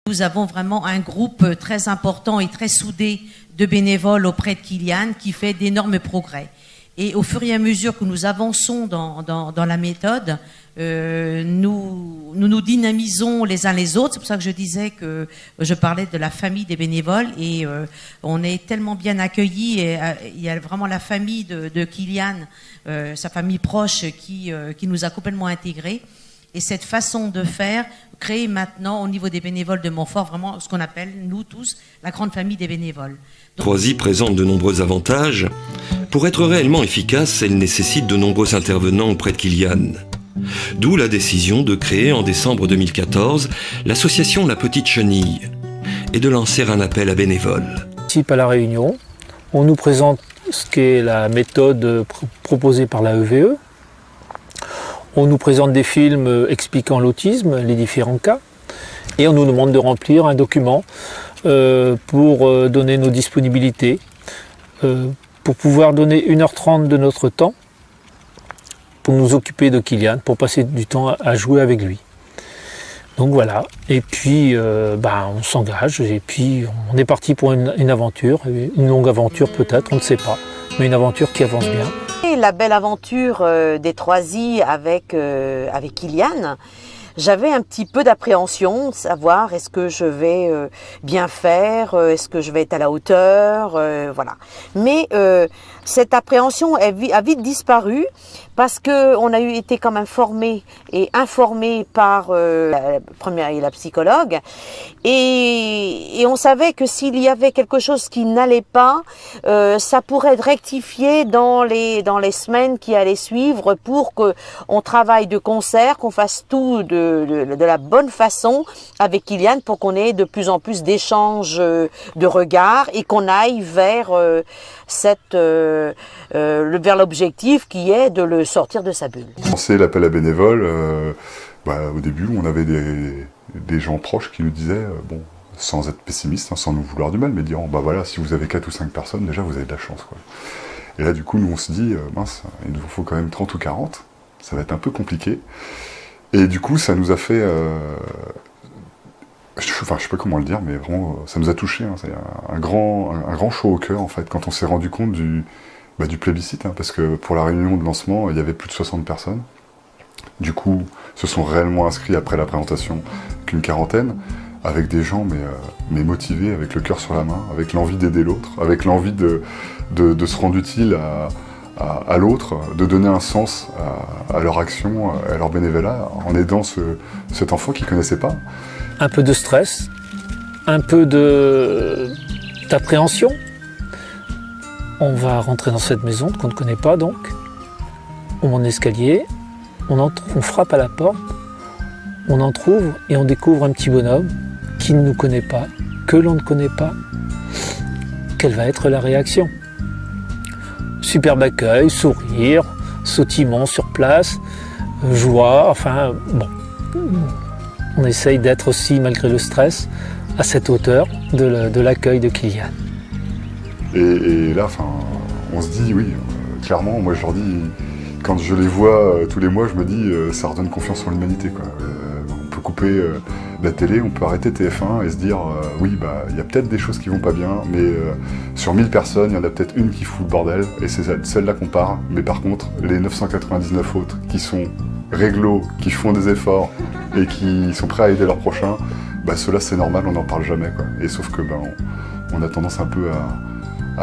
Nous avons vraiment un groupe très important et très soudé de bénévoles auprès de Kylian qui fait d'énormes progrès. Et au fur et à mesure que nous avançons dans la méthode, nous dynamisons les uns les autres. C'est pour ça que je disais que je parlais de la famille des bénévoles et on est tellement bien accueillis. Et il y a vraiment la famille de Kylian, sa famille proche qui nous a complètement intégrés. Et cette façon de faire crée maintenant au niveau des bénévoles de Montfort vraiment ce qu'on appelle, nous tous, la grande famille des bénévoles. Croisy présente de nombreux avantages. Pour être réellement efficace, elle nécessite de nombreux intervenants auprès de Kylian. D'où la décision de créer en décembre 2014 l'association La Petite Chenille et de lancer un appel à bénévoles. À la réunion, on nous présente ce qu'est la méthode proposée par la EVE. On nous présente des films expliquant l'autisme, les différents cas, et on nous demande de remplir un document pour donner nos disponibilités, pour pouvoir donner 1h30 de notre temps pour nous occuper de Kylian, pour passer du temps à jouer avec lui. Donc voilà, et puis on s'engage, et puis on est parti pour une aventure, une longue aventure peut-être, on ne sait pas, mais une aventure qui avance bien. La belle aventure des Troisies avec Kylian, j'avais un petit peu d'appréhension, de savoir est-ce que je vais bien faire, est-ce que je vais être à la hauteur, voilà. Mais cette appréhension a vite disparu parce que on a été quand même formé et informé par la première et la psychologue et on savait que s'il y avait quelque chose qui n'allait pas, ça pourrait être rectifié dans les semaines qui allaient suivre pour que on travaille de concert, qu'on fasse tout de la bonne façon avec Kylian pour qu'on ait de plus en plus d'échanges de regards et qu'on aille vers vers l'objectif qui est de le sortir de sa bulle. C'est l'appel à bénévoles. Au début, on avait des gens proches qui nous disaient, sans être pessimiste, sans nous vouloir du mal, mais disant, voilà, si vous avez 4 ou 5 personnes, déjà vous avez de la chance, quoi. Et là, du coup, nous on se dit, mince, il nous faut quand même 30 ou 40, ça va être un peu compliqué. Et du coup, ça nous a fait... je sais pas comment le dire, mais vraiment, ça nous a touchés. Hein. C'est un grand chaud au cœur, en fait, quand on s'est rendu compte du plébiscite, hein, parce que pour la réunion de lancement, il y avait plus de 60 personnes. Du coup, se sont réellement inscrits après la présentation qu'une quarantaine, avec des gens mais motivés, avec le cœur sur la main, avec l'envie d'aider l'autre, avec l'envie de se rendre utile à l'autre, de donner un sens à leur action, à leur bénévolat, en aidant cet enfant qu'ils ne connaissaient pas. Un peu de stress, un peu d'appréhension. On va rentrer dans cette maison qu'on ne connaît pas donc. On monte l'escalier, on entre, on frappe à la porte, on en trouve et on découvre un petit bonhomme qui ne nous connaît pas, que l'on ne connaît pas. Quelle va être la réaction ? Superbe accueil, sourire, sautillement sur place, joie, on essaye d'être aussi, malgré le stress, à cette hauteur de l'accueil de Kylian. Et là, on se dit, oui, clairement, moi je leur dis, quand je les vois tous les mois, je me dis, ça redonne confiance en l'humanité, quoi. On peut couper la télé, on peut arrêter TF1 et se dire, oui, il y a peut-être des choses qui vont pas bien, mais sur 1000 personnes, il y en a peut-être une qui fout le bordel, et c'est celle-là qu'on part. Mais par contre, les 999 autres qui sont réglo, qui font des efforts et qui sont prêts à aider leur prochain, ceux-là c'est normal, on n'en parle jamais, quoi. Et sauf que on a tendance un peu à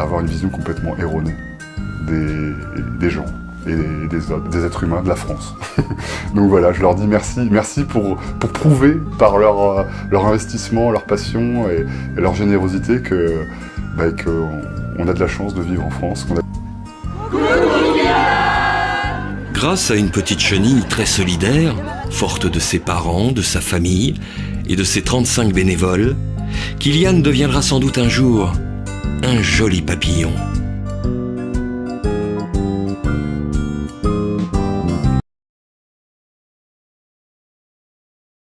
avoir une vision complètement erronée des gens et des êtres humains de la France. Donc voilà, je leur dis merci pour prouver par leur investissement, leur passion et leur générosité qu'on a de la chance de vivre en France. Grâce à une petite chenille très solidaire, forte de ses parents, de sa famille et de ses 35 bénévoles, Kylian deviendra sans doute un jour un joli papillon.